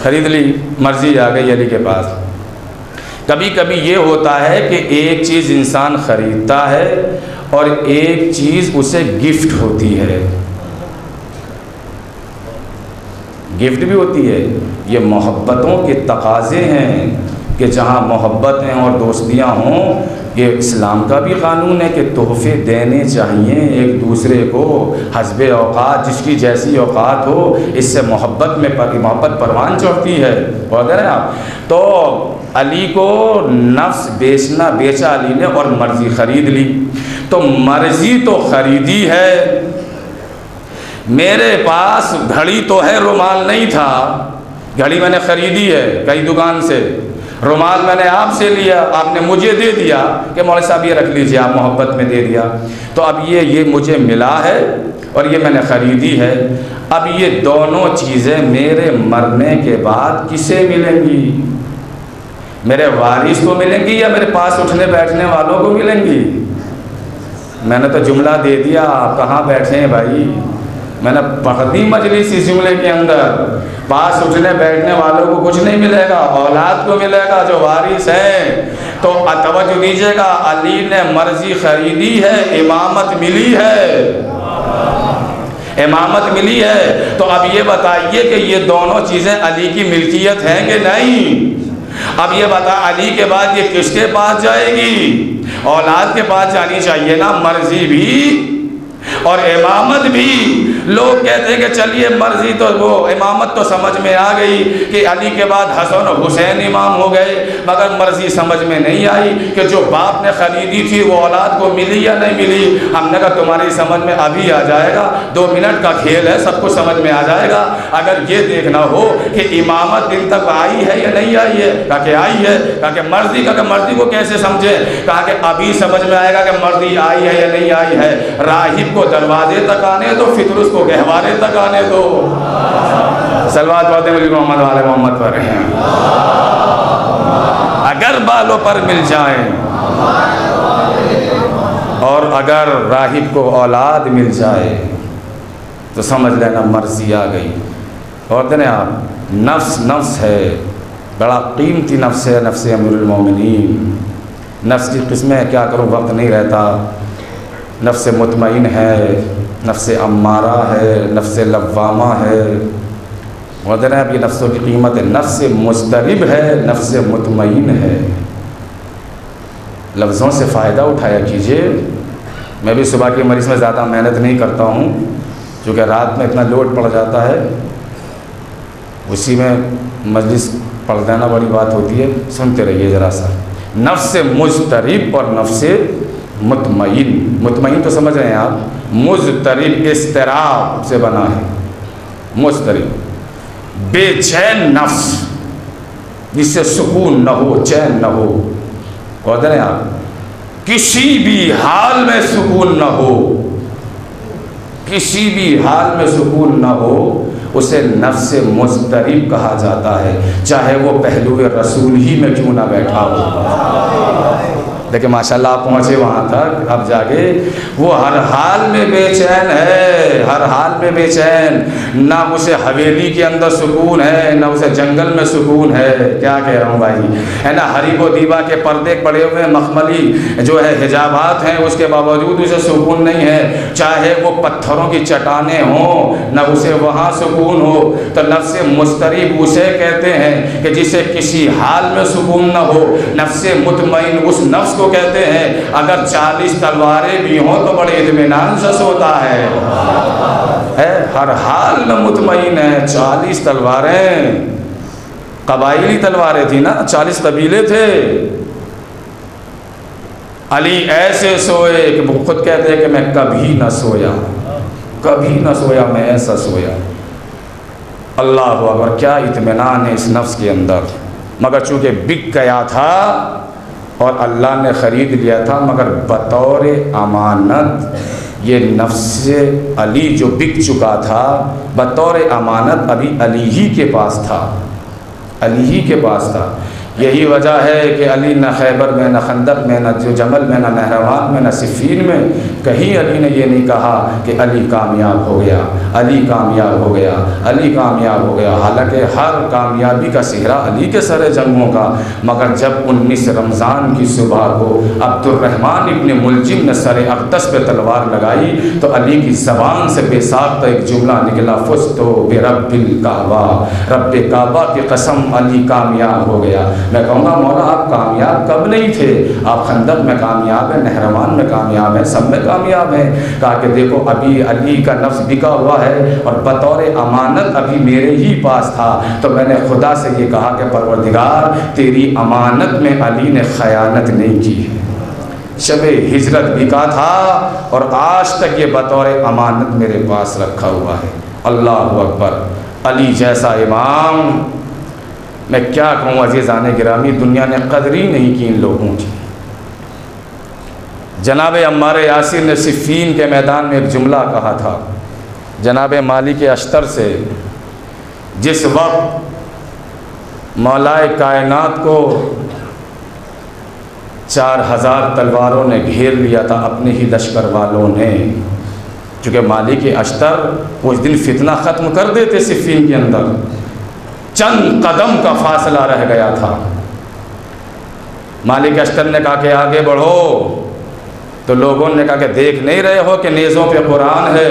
خرید لی، مرضی آ گئی علی کے پاس۔ کبھی کبھی یہ ہوتا ہے کہ ایک چیز انسان خریدتا ہے اور ایک چیز اسے گفٹ ہوتی ہے، گفٹ بھی ہوتی ہے۔ یہ محبتوں کے تقاضے ہیں کہ جہاں محبتیں اور دوستیاں ہوں، یہ اسلام کا بھی قانون ہے کہ تحفے دینے چاہیے ایک دوسرے کو حسب اوقات، جس کی جیسی اوقات ہو، اس سے محبت پروان چڑھتی ہے۔ بول رہے ہیں آپ تو علی کو نفس بیچا علی نے اور مرضی خرید لی. تو مرضی تو خریدی ہے. میرے پاس گھڑی تو ہے، رومال نہیں تھا. گھڑی میں نے خریدی ہے کئی دکان سے، رومال میں نے آپ سے لیا، آپ نے مجھے دے دیا کہ مولوی صاحب یہ رکھ لیجئے، آپ محبت میں دے دیا. تو اب یہ مجھے ملا ہے اور یہ میں نے خریدی ہے. اب یہ دونوں چیزیں میرے مرنے کے بعد کسے ملیں گی؟ میرے وارث کو ملیں گی یا میرے پاس اٹھنے بیٹھنے والوں کو ملیں گی؟ میں نے تو جملہ دے دیا، آپ کہاں بیٹھے ہیں بھائی؟ میں نے پڑھ دی مجلس اس جملے کے اندر. پاس اٹھنے بیٹھنے والوں کو کچھ نہیں ملے گا، اولاد کو ملے گا جو وارث ہیں. تو توجہ دیجیے گا، علی نے مرضی خریدی ہے، امامت ملی ہے، امامت ملی ہے. تو اب یہ بتائیے کہ یہ دونوں چیزیں علی کی ملکیت ہیں کہ نہیں؟ اب یہ بتا علی کے بعد یہ کس کے پاس جائے گی؟ اولاد کے پاس جانی چاہیے نا. مرضی بھی اور امامت بھی. لوگ کہتے ہیں کہ چلیے مرضی تو وہ امامت تو سمجھ میں آ گئی کہ علی کے بعد حسن و حسین امام ہو گئے، مگر مرضی سمجھ میں نہیں آئی کہ جو باپ نے خریدی تھی وہ اولاد کو ملی یا نہیں ملی. ہم نے کہا تمہاری سمجھ میں ابھی آ جائے گا، 2 منٹ کا کھیل ہے، سب کو سمجھ میں آ جائے گا. اگر یہ دیکھنا ہو کہ امامت دل تک آئی ہے یا نہیں آئی ہے، کہا کہ آئی ہے. کہا کہ مرضی کو کیسے سمجھے؟ کہا کہ ابھی سمجھ میں آئے گا کہ مرضی آئی ہے یا نہیں آئی ہے. راہب کو دروازے تک آنے دو، فطرس کو گہوارے تک آنے دو. صلوات پڑھتے ہیں محمد والے محمد پر ہیں. اگر بالوں پر مل جائیں اور اگر راہب کو اولاد مل جائے تو سمجھ لینا مرضی آ گئی. اور دینے آپ نفس ہے، بڑا قیمتی نفس ہے، نفس امیر المومنین. نفس کی قسمیں کیا کروں، وقت نہیں رہتا. نفس مطمئن ہے، نفس امارہ ہے، نفس لوامہ ہے. اور دینے اب یہ نفسوں کی قیمت ہے. نفس مضطرب ہے، نفس مطمئن ہے. لفظوں سے فائدہ اٹھایا کیجئے. میں بھی صبح کی مجلس میں زیادہ محنت نہیں کرتا ہوں کیونکہ رات میں اتنا لوڈ پڑ جاتا ہے، اسی میں مجلس پڑھ دینا بڑی بات ہوتی ہے. سنتے رہیے ذرا سا. نفس مضطرب اور نفس مطمئن تو سمجھ رہے ہیں آپ. مضطرب اضطراب سے بنا ہے. مضطرب بے چین نفس، جس سے سکون نہ ہو، چین نہ ہو. اور دینے آپ کسی بھی حال میں سکون نہ ہو، کسی بھی حال میں سکون نہ ہو، اسے نفس مضطرب کہا جاتا ہے، چاہے وہ پہلو رسول ہی میں کیوں نہ بیٹھا ہو. لیکن ماشاءاللہ آپ پہنچے وہاں تک. اب جاگے وہ ہر حال میں بے چین ہے، ہر حال میں بے چین. نہ اسے حویلی کے اندر سکون ہے، نہ اسے جنگل میں سکون ہے. کیا کہہ رہا ہوں بھائی، ہے نا. حریب و دیبا کے پردے پڑے ہوئے، مخملی جو ہے حجابات ہیں، اس کے باوجود اسے سکون نہیں ہے. چاہے وہ پتھروں کی چٹانیں ہوں، نہ اسے وہاں سکون ہو. تو نفس مضطرب اسے کہتے ہیں کہ جسے کسی حال میں سکون نہ ہو. نفس مطمئن اس نفس کو کہتے ہیں اگر 40 تلواریں بھی ہوں تو بڑے اطمینان سے سوتا ہے. ہر حال میں مطمئن ہے. 40 تلواریں قبائلی تلواریں تھی نا، 40 قبیلے تھے. علی ایسے سوئے کہ وہ خود کہتے ہیں کہ میں کبھی نہ سویا، کبھی نہ سویا، میں ایسا سویا. اللہ اکبر، کیا اطمینان ہے اس نفس کے اندر. مگر چونکہ بک گیا تھا اور اللہ نے خرید لیا تھا، مگر بطور امانت یہ نفس علی جو بک چکا تھا بطور امانت ابھی علی ہی کے پاس تھا، علی ہی کے پاس تھا. یہی وجہ ہے کہ علی نہ خیبر میں، نہ خندق میں، نہ جمل میں، نہ نہروان میں، نہ صفین میں کہیں علی نے یہ نہیں کہا کہ علی کامیاب ہو گیا، علی کامیاب ہو گیا، علی کامیاب ہو گیا. حالانکہ ہر کامیابی کا سہرا علی کے سر جنگوں کا. مگر جب 19 رمضان کی صبح کو عبد الرحمن ابن ملجم نے سر اقدس پہ تلوار لگائی تو علی کی زبان سے بے ساختہ ایک جملہ نکلا، فزتو برب الکعبہ، رب کعبہ کی قسم علی کامیاب ہو گیا. میں کہوں گا مولا آپ کامیاب کب نہیں تھے؟ آپ خندق میں کامیاب ہیں، نہروان میں کامیاب ہیں، سب میں کامیاب ہیں۔ کہا کہ دیکھو ابھی علی کا نفس بکا ہوا ہے اور بطور امانت ابھی میرے ہی پاس تھا، تو میں نے خدا سے یہ کہا کہ پروردگار تیری امانت میں علی نے خیانت نہیں کی ہے۔ شب ہجرت بکا تھا اور آج تک یہ بطور امانت میرے پاس رکھا ہوا ہے۔ اللہ اکبر! علی جیسا امام میں کیا کہوں عزیزان گرامی، دنیا نے قدر ہی نہیں کی ان لوگوں کی۔ جناب عمار یاسر نے صفین کے میدان میں ایک جملہ کہا تھا جناب مالک اشتر سے، جس وقت مولائے کائنات کو 4000 تلواروں نے گھیر لیا تھا اپنے ہی لشکر والوں نے، چونکہ مالک اشتر وہ اس دن فتنہ ختم کر دیتے، صفین کے اندر چند قدم کا فاصلہ رہ گیا تھا۔ مالک اشتر نے کہا کہ آگے بڑھو، تو لوگوں نے کہا کہ دیکھ نہیں رہے ہو کہ نیزوں پہ قرآن ہے،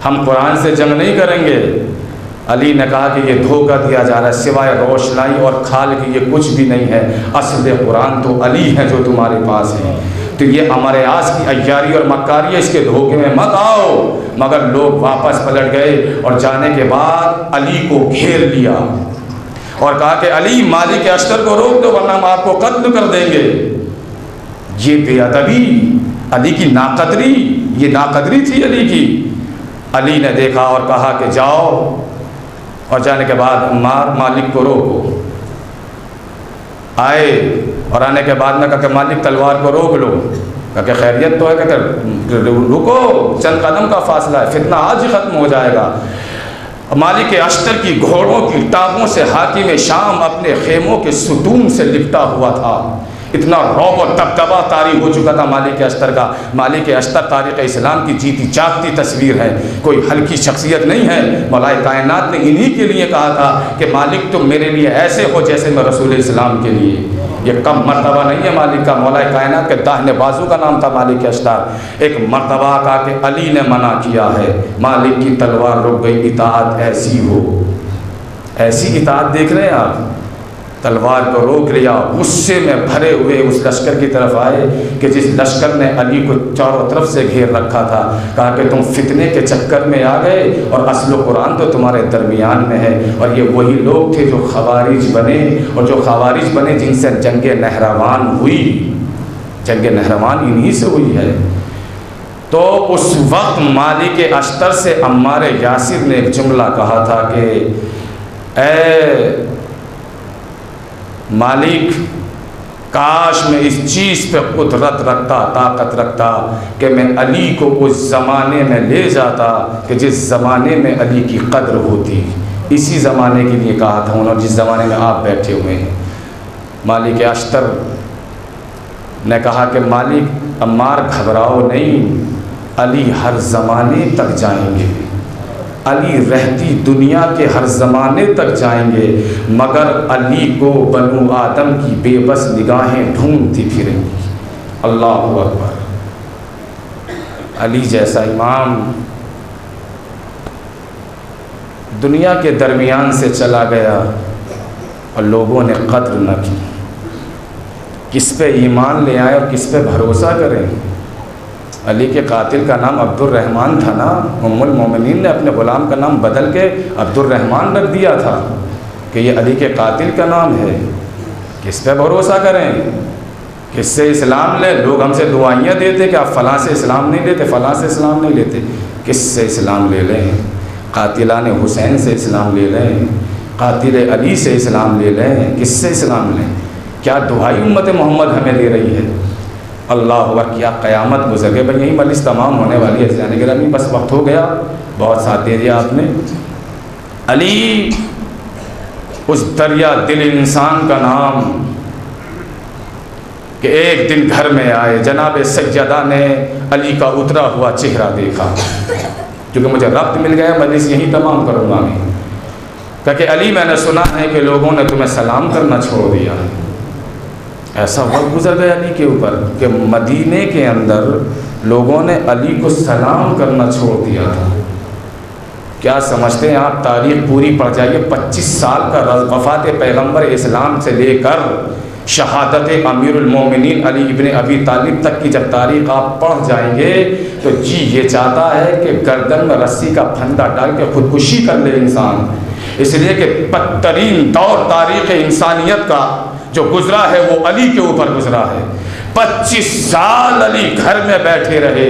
ہم قرآن سے جنگ نہیں کریں گے۔ علی نے کہا کہ یہ دھوکہ دیا جا رہا ہے، سوائے روشنائی اور کھال کی یہ کچھ بھی نہیں ہے، اصل قرآن تو علی ہے جو تمہارے پاس ہے، تو یہ امر یاس کی عیاری اور مکاری ہے، اس کے دھوکے میں مت آؤ۔ مگر لوگ واپس پلٹ گئے اور جانے کے بعد علی کو گھیر لیا اور کہا کہ علی مالک اشتر کو روک دو ورنہ ہم آپ کو قتل کر دیں گے۔ یہ بے ادبی، علی کی ناقدری، یہ ناقدری تھی علی کی۔ علی نے دیکھا اور کہا کہ جاؤ، اور جانے کے بعد عمار مالک کو روکو۔ آئے اور آنے کے بعد میں کہا کہ مالک تلوار کو روک لو، کہا کہ خیریت تو ہے، کہ رکو چند قدم کا فاصلہ ہے، فتنہ آج ہی ختم ہو جائے گا۔ مالک اشتر کی گھوڑوں کی ٹانگوں سے حاکم شام اپنے خیموں کے ستون سے لپٹا ہوا تھا، اتنا رعب و دبدبہ طاری ہو چکا تھا مالک اشتر کا۔ مالک اشتر تاریخ اسلام کی جیتی جاگتی تصویر ہے، کوئی ہلکی شخصیت نہیں ہے۔ مولا کائنات نے انہی کے لیے کہا تھا کہ مالک تم میرے لیے ایسے ہو جیسے میں رسول اسلام کے لیے۔ یہ کم مرتبہ نہیں ہے مالک کا، مولا کائنات کے داہنے بازو کا نام تھا مالک اشتر۔ ایک مرتبہ کہا کہ علی نے منع کیا ہے، مالک کی تلوار رک گئی، اطاعت ایسی ہو، ایسی اطاعت دیکھ رہے ہیں آپ، تلوار کو روک لیا، غصے میں بھرے ہوئے اس لشکر کی طرف آئے کہ جس لشکر نے علی کو چاروں طرف سے گھیر رکھا تھا۔ کہا کہ تم فتنے کے چکر میں آ گئے اور اصل قرآن تو تمہارے درمیان میں ہے۔ اور یہ وہی لوگ تھے جو خوارج بنے، اور جو خوارج بنے جن سے جنگ نہروان ہوئی، جنگ نہروان انہی سے ہوئی ہے۔ تو اس وقت مالک اشتر سے عمار یاسر نے ایک جملہ کہا تھا کہ اے مالک، کاش میں اس چیز پہ قدرت رکھتا، طاقت رکھتا کہ میں علی کو اس زمانے میں لے جاتا کہ جس زمانے میں علی کی قدر ہوتی، اسی زمانے کے لیے کہا تھا انہوں نے جس زمانے میں آپ بیٹھے ہوئے ہیں۔ مالک اشتر نے کہا کہ مالک عمار گھبراؤ نہیں، علی ہر زمانے تک جائیں گے، علی رہتی دنیا کے ہر زمانے تک جائیں گے، مگر علی کو بنو آدم کی بے بس نگاہیں ڈھونڈتی پھریں گی۔ اللہ اکبر! علی جیسا امام دنیا کے درمیان سے چلا گیا اور لوگوں نے قدر نہ کی۔ کس پہ ایمان لے آئے اور کس پہ بھروسہ کریں؟ علی کے قاتل کا نام عبد الرحمن تھا نا، ام المومنین نے اپنے غلام کا نام بدل کے عبد الرحمن رکھ دیا تھا کہ یہ علی کے قاتل کا نام ہے۔ کس پہ بھروسہ کریں؟ کس سے اسلام لیں؟ لوگ ہم سے دعائیاں دیتے کہ آپ فلاں سے اسلام نہیں لیتے، فلاں سے اسلام نہیں لیتے۔ کس سے اسلام لے لیں؟ قاتلان حسین سے اسلام لے لیں، قاتل علی سے اسلام لے لیں، کس سے اسلام لیں؟ کیا دعائی امت محمد ہمیں دے رہی ہے؟ اللہ اکبر! کیا قیامت گزر گئے۔ بھائی یہی مجلس تمام ہونے والی ہے جانے کے لیے، بس وقت ہو گیا، بہت ساتھ دے دیا آپ نے۔ علی اس دریا دل انسان کا نام کہ ایک دن گھر میں آئے، جناب سیدہ نے علی کا اترا ہوا چہرہ دیکھا، کیونکہ مجھے ربط مل گیا، مجلس یہی تمام کروں گا میں۔ کہا کہ علی میں نے سنا ہے کہ لوگوں نے تمہیں سلام کرنا چھوڑ دیا۔ ایسا وقت گزر گیا علی کے اوپر کہ مدینے کے اندر لوگوں نے علی کو سلام کرنا چھوڑ دیا تھا۔ کیا سمجھتے ہیں آپ؟ تاریخ پوری پڑھ جائیے، 25 سال کا وفات پیغمبر اسلام سے لے کر شہادت امیر المومنین علی ابن ابی طالب تک کی جب تاریخ آپ پڑھ جائیں گے تو جی یہ چاہتا ہے کہ گردن میں رسی کا پھندا ڈال کے خودکشی کر لے انسان، اس لیے کہ بدترین دور تاریخ انسانیت کا جو گزرا ہے وہ علی کے اوپر گزرا ہے۔ 25 سال علی گھر میں بیٹھے رہے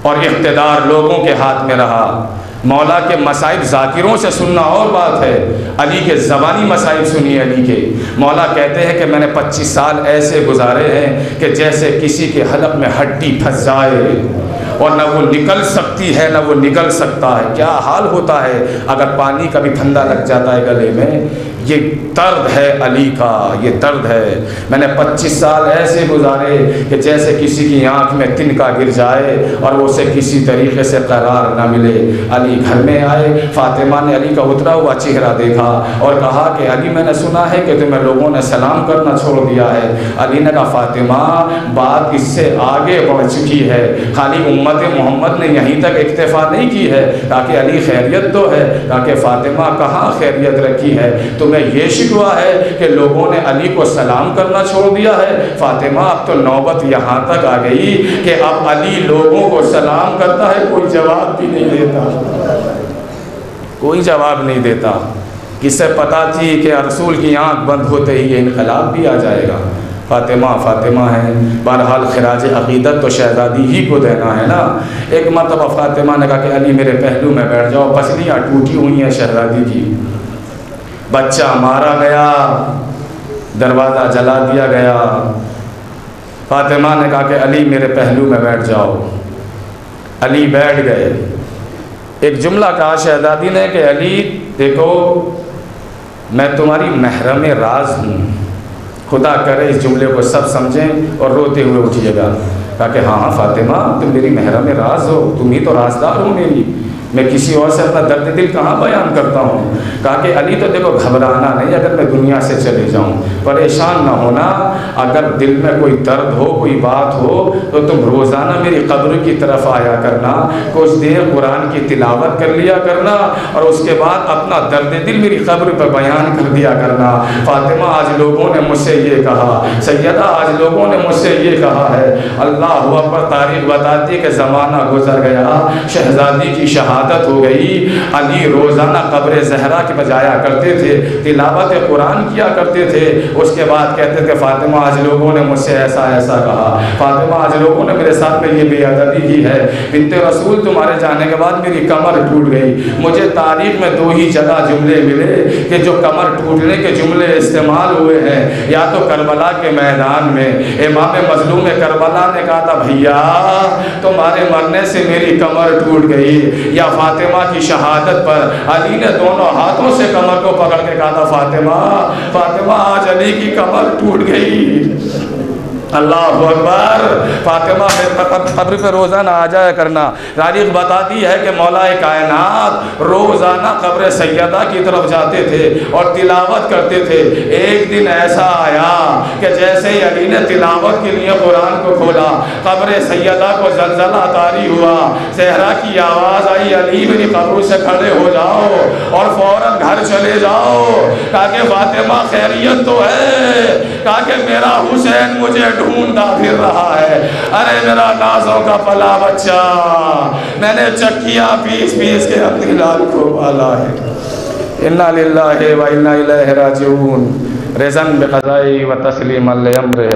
اور اقتدار لوگوں کے ہاتھ میں رہا۔ مولا کے مصائب ذاکروں سے سننا اور بات ہے، علی کے زبانی مصائب سنیے علی کے۔ مولا کہتے ہیں کہ میں نے 25 سال ایسے گزارے ہیں کہ جیسے کسی کے حلق میں ہڈی پھنس جائے اور نہ وہ نکل سکتی ہے نہ وہ نکل سکتا ہے۔ کیا حال ہوتا ہے اگر پانی کا بھی پھندا لگ جاتا ہے گلے میں؟ یہ درد ہے علی کا، یہ درد ہے۔ میں نے 25 سال ایسے گزارے کہ جیسے کسی کی آنکھ میں تنکا گر جائے اور وہ اسے کسی طریقے سے قرار نہ ملے۔ علی گھر میں آئے، فاطمہ نے علی کا اترا ہوا چہرہ دیکھا اور کہا کہ علی میں نے سنا ہے کہ تمہیں لوگوں نے سلام کرنا چھوڑ دیا ہے۔ علی نے کہا فاطمہ بات اس سے آگے بڑھ چکی ہے، خالی امت محمد نے یہیں تک اکتفا نہیں کی ہے تاکہ علی خیریت تو ہے، تاکہ فاطمہ کہاں خیریت رکھی ہے؟ تمہیں یہ شکوہ ہے کہ لوگوں نے علی کو سلام کرنا چھوڑ دیا ہے؟ فاطمہ اب تو نوبت یہاں تک آ گئی کہ اب علی لوگوں کو سلام کرتا ہے، کوئی جواب بھی نہیں دیتا، کوئی جواب نہیں دیتا۔ کس سے پتا تھی کہ رسول کی آنکھ بند ہوتے ہی یہ انقلاب بھی آ جائے گا؟ فاطمہ فاطمہ ہے، بہرحال خراج عقیدت تو شہزادی ہی کو دینا ہے نا۔ ایک مرتبہ فاطمہ نے کہا کہ علی میرے پہلو میں بیٹھ جاؤ، پسلیاں ٹوٹی ہوئی ہیں شہزادی کی، بچہ مارا گیا، دروازہ جلا دیا گیا۔ فاطمہ نے کہا کہ علی میرے پہلو میں بیٹھ جاؤ۔ علی بیٹھ گئے۔ ایک جملہ کہا شہزادی نے کہ علی دیکھو میں تمہاری محرم راز ہوں، خدا کرے اس جملے کو سب سمجھیں اور روتے ہوئے اٹھیے گا۔ کہا کہ ہاں فاطمہ تم میری محرم راز ہو، تم ہی تو رازدار ہو میری، میں کسی اور سے اپنا درد دل کہاں بیان کرتا ہوں۔ کہا کہ علی تو دیکھو گھبرانا نہیں، اگر میں دنیا سے چلے جاؤں پریشان نہ ہونا، اگر دل میں کوئی درد ہو کوئی بات ہو تو تم روزانہ میری قبر کی طرف آیا کرنا، کچھ دیر قرآن کی تلاوت کر لیا کرنا اور اس کے بعد اپنا درد دل میری قبر پر بیان کر دیا کرنا۔ فاطمہ آج لوگوں نے مجھ سے یہ کہا، سیدہ آج لوگوں نے مجھ سے یہ کہا ہے، اللہ اکبر، تاریخ بتاتی ہے کہ زمانہ گزر گیا، شہزادی کی شہادت ہو گئی، علی روزانہ قبر زہرا کے بجایا کرتے تھے، تلاوت قرآن کیا کرتے تھے، اس کے بعد کہتے تھے فاطمہ آج لوگوں نے مجھ سے ایسا ایسا کہا، فاطمہ آج لوگوں نے میرے ساتھ میں یہ بے ادبی کی ہے، بنت رسول تمہارے جانے کے بعد میری کمر ٹوٹ گئی۔ مجھے تاریخ میں 2 ہی جگہ جملے ملے کہ جو کمر ٹوٹنے کے جملے استعمال ہوئے ہیں، یا تو کربلا کے میدان میں امام مظلوم کربلا نے کہا تھا بھیا تمہارے مرنے سے میری کمر ٹوٹ گئی، یا فاطمہ کی شہادت پر علی نے دونوں ہاتھوں سے کمر کو پکڑ کے کہا تھا فاطمہ آج علی کی کمر ٹوٹ گئی۔ اللہ اکبر، فاطمہ قبر پہ روزانہ آ جایا کرنا۔ تاریخ بتاتی ہے کہ مولا کائنات روزانہ قبر سیدہ کی طرف جاتے تھے اور تلاوت کرتے تھے۔ ایک دن ایسا آیا کہ جیسے ہی علی نے تلاوت کے لیے قرآن کو کھولا، قبر سیدہ کو زلزلہ طاری ہوا، صحرا کی آواز آئی علی میری قبر سے کھڑے ہو جاؤ اور فوراً گھر چلے جاؤ۔ کہا کہ فاطمہ خیریت تو ہے؟ کہا کہ میرا حسین مجھے ڈھونڈتا پھر رہا ہے، ارے میرا نازوں کا پلا بچہ، میں نے چکیاں پیس پیس کے اپنی لال کو پالا ہے۔ انا للہ و انا الیہ راجعون، رضا بقضاء و تسلیما لامرہ۔